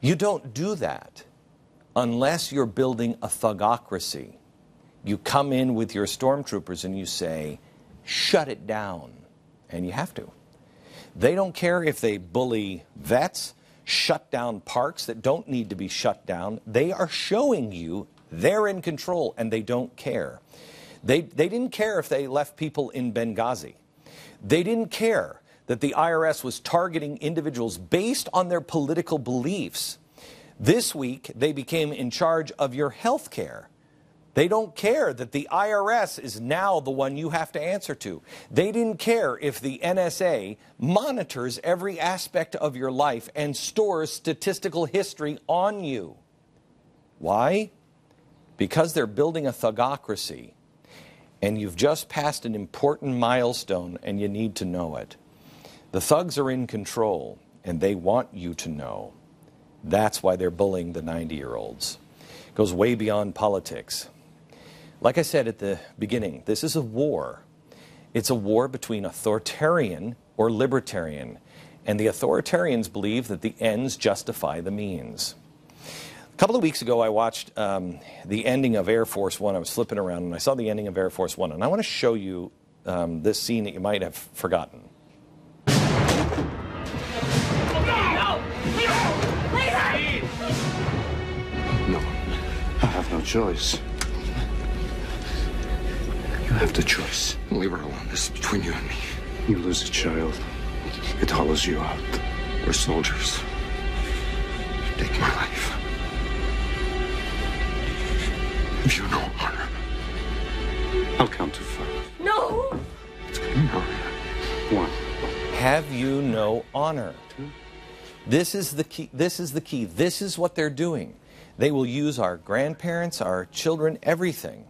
You don't do that unless you're building a thugocracy. You come in with your stormtroopers and you say, shut it down. And you have to. They don't care if they bully vets, shut down parks that don't need to be shut down. They are showing you they're in control and they don't care. They didn't care if they left people in Benghazi. They didn't care that the IRS was targeting individuals based on their political beliefs. This week, they became in charge of your health care. They don't care that the IRS is now the one you have to answer to. They didn't care if the NSA monitors every aspect of your life and stores statistical history on you. Why? Because they're building a thugocracy. And you've just passed an important milestone and you need to know it. The thugs are in control and they want you to know. That's why they're bullying the 90-year-olds. It goes way beyond politics. Like I said at the beginning, this is a war. It's a war between authoritarian or libertarian. And the authoritarians believe that the ends justify the means. A couple of weeks ago, I watched the ending of Air Force One. I was flipping around and I saw the ending of Air Force One. And I want to show you this scene that you might have forgotten. No, I have no choice. You have the choice. Leave her alone. This is between you and me. You lose a child, it hollows you out. We're soldiers. Take my life. If you know honor, I'll count to 5. No! It's gonna be no. 1. Have you no honor? 2. This is the key. This is the key. This is what they're doing. They will use our grandparents, our children, everything.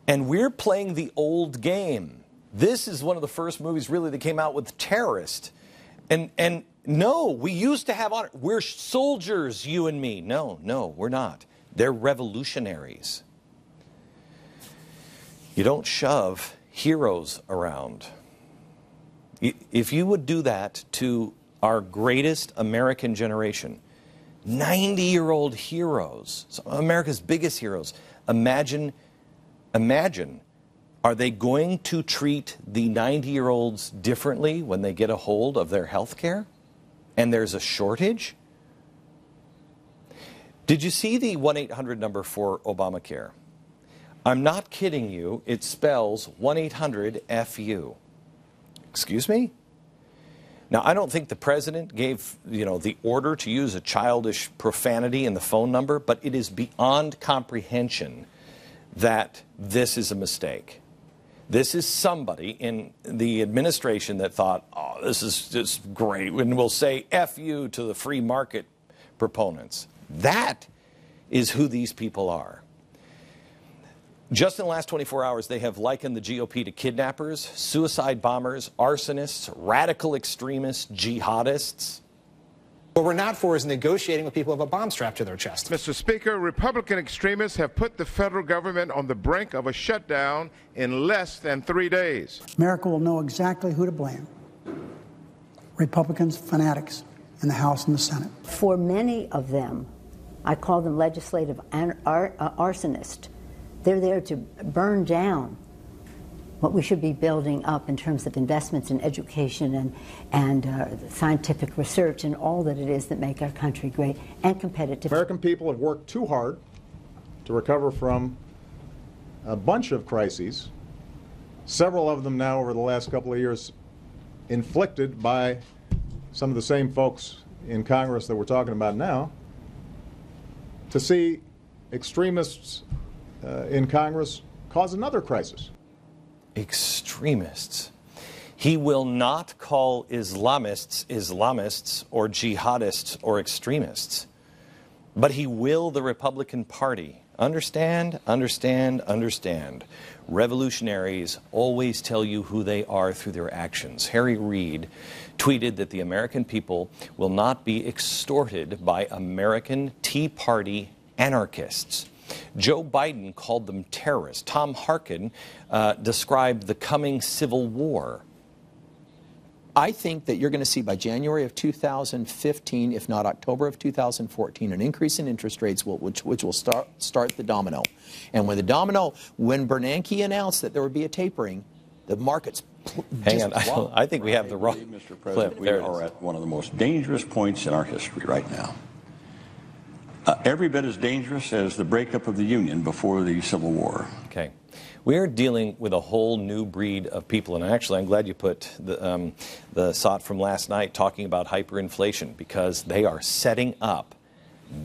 And we're playing the old game. This is one of the first movies really that came out with terrorists. And no, we used to have honor. We're soldiers, you and me. No, we're not. They're revolutionaries. You don't shove heroes around. If you would do that to our greatest American generation, 90-year-old heroes, some of America's biggest heroes, imagine, are they going to treat the 90-year-olds differently when they get a hold of their health care and there's a shortage? Did you see the 1-800 number for Obamacare? I'm not kidding you. It spells 1-800-FU. Excuse me? Now, I don't think the president gave, the order to use a childish profanity in the phone number, but it is beyond comprehension that this is a mistake. This is somebody in the administration that thought, oh, this is just great, and we'll say F you to the free market proponents. That is who these people are. Just in the last 24 hours, they have likened the GOP to kidnappers, suicide bombers, arsonists, radical extremists, jihadists. What we're not for is negotiating with people who have a bomb strapped to their chest. Mr. Speaker, Republican extremists have put the federal government on the brink of a shutdown in less than 3 days. America will know exactly who to blame. Republicans, fanatics in the House and the Senate. For many of them, I call them legislative arsonists. They're there to burn down what we should be building up in terms of investments in education and scientific research and all that it is that make our country great and competitive. American people have worked too hard to recover from a bunch of crises, several of them now over the last couple of years inflicted by some of the same folks in Congress that we're talking about now, to see extremists in Congress cause another crisis. Extremists. He will not call Islamists or jihadists or extremists, but he will the Republican Party. Understand. Revolutionaries always tell you who they are through their actions. Harry Reid tweeted that the American people will not be extorted by American Tea Party anarchists. Joe Biden called them terrorists. Tom Harkin described the coming civil war. I think that you're going to see by January of 2015, if not October of 2014, an increase in interest rates which will start the domino. And when Bernanke announced that there would be a tapering, the markets Hang on, I think we have the wrong Mr. President, clip. we are at one of the most dangerous points in our history right now. Every bit as dangerous as the breakup of the Union before the Civil War. Okay. We're dealing with a whole new breed of people, and actually I'm glad you put the SOT from last night talking about hyperinflation, because they are setting up,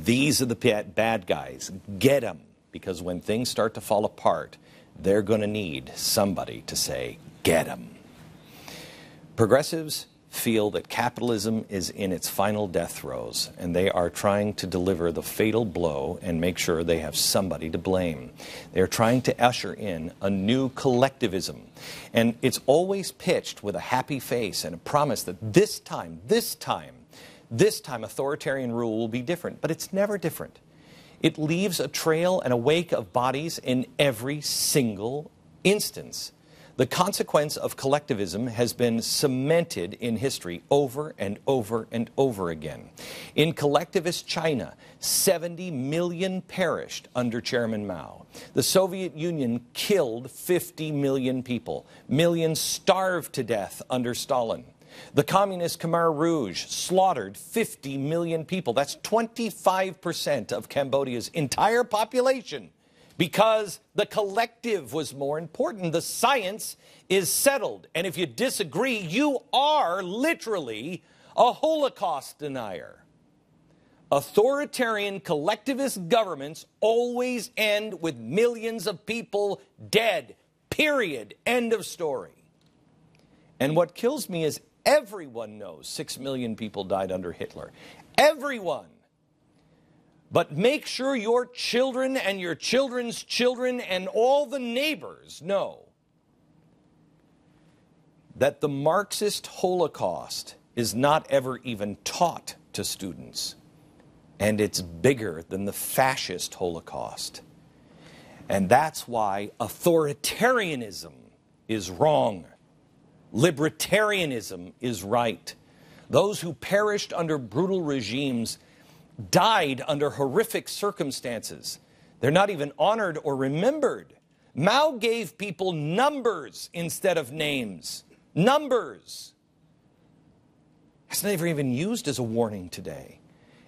these are the bad guys, get them, because when things start to fall apart, they're going to need somebody to say, get them. Progressives feel that capitalism is in its final death throes, and they are trying to deliver the fatal blow and make sure they have somebody to blame. They're trying to usher in a new collectivism, and it's always pitched with a happy face and a promise that this time, authoritarian rule will be different, but it's never different. It leaves a trail and a wake of bodies in every single instance. The consequence of collectivism has been cemented in history over and over and over again. In collectivist China, 70 million perished under Chairman Mao. The Soviet Union killed 50 million people. Millions starved to death under Stalin. The communist Khmer Rouge slaughtered 50 million people. That's 25% of Cambodia's entire population. Because the collective was more important. The science is settled. And if you disagree, you are literally a Holocaust denier. Authoritarian collectivist governments always end with millions of people dead. Period. End of story. And what kills me is everyone knows 6 million people died under Hitler. Everyone. But make sure your children and your children's children and all the neighbors know that the Marxist Holocaust is not ever even taught to students. And it's bigger than the fascist Holocaust. And that's why authoritarianism is wrong. Libertarianism is right. Those who perished under brutal regimes died under horrific circumstances. They're not even honored or remembered. Mao gave people numbers instead of names. Numbers. It's never even used as a warning today.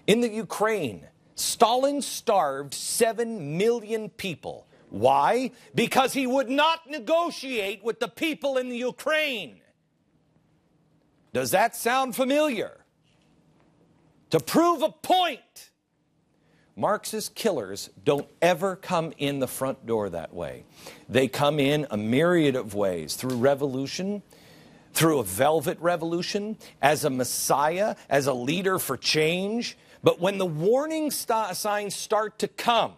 In the Ukraine, Stalin starved 7 million people. Why? Because he would not negotiate with the people in the Ukraine. Does that sound familiar? To prove a point, Marxist killers don't ever come in the front door that way. They come in a myriad of ways, through revolution, through a velvet revolution, as a messiah, as a leader for change. But when the warning signs start to come,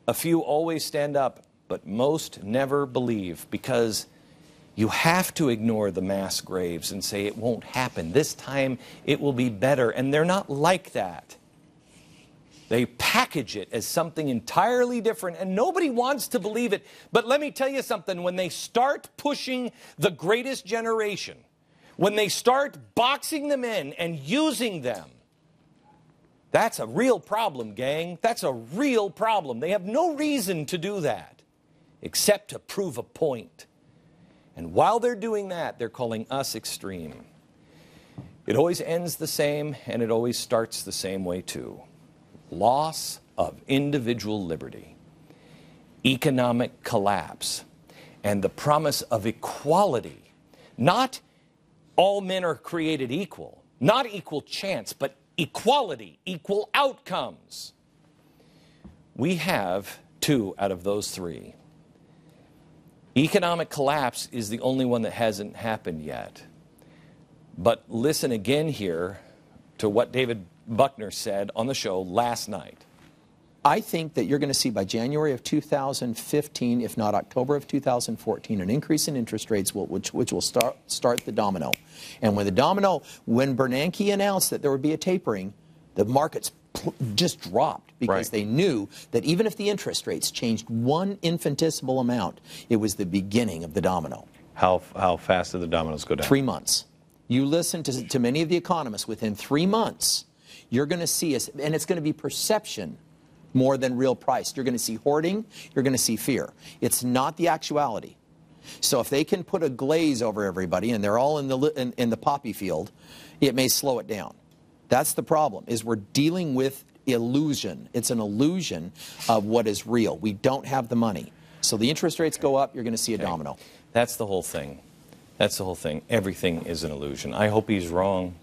a few always stand up, but most never believe, because you have to ignore the mass graves and say it won't happen. This time it will be better. And they're not like that. They package it as something entirely different, and nobody wants to believe it. But let me tell you something. When they start pushing the greatest generation, when they start boxing them in and using them, that's a real problem, gang. That's a real problem. They have no reason to do that except to prove a point. And while they're doing that, they're calling us extreme. It always ends the same, and it always starts the same way too. Loss of individual liberty, economic collapse, and the promise of equality. Not all men are created equal, not equal chance, but equality, equal outcomes. We have 2 out of those 3. Economic collapse is the only one that hasn't happened yet. But listen again here to what David Buckner said on the show last night. I think that you're going to see by January of 2015, if not October of 2014, an increase in interest rates which will start the domino. And when Bernanke announced that there would be a tapering, the markets just dropped, because they knew that even if the interest rates changed one infinitesimal amount, it was the beginning of the domino. How fast do the dominoes go down? 3 months. You listen to many of the economists, within 3 months, you're going to see us, and it's going to be perception more than real price. You're going to see hoarding, you're going to see fear. It's not the actuality. So if they can put a glaze over everybody and they're all in the poppy field, it may slow it down. That's the problem, is we're dealing with illusion. It's an illusion of what is real. We don't have the money. So the interest rates go up, you're going to see a domino. That's the whole thing. That's the whole thing. Everything is an illusion. I hope he's wrong.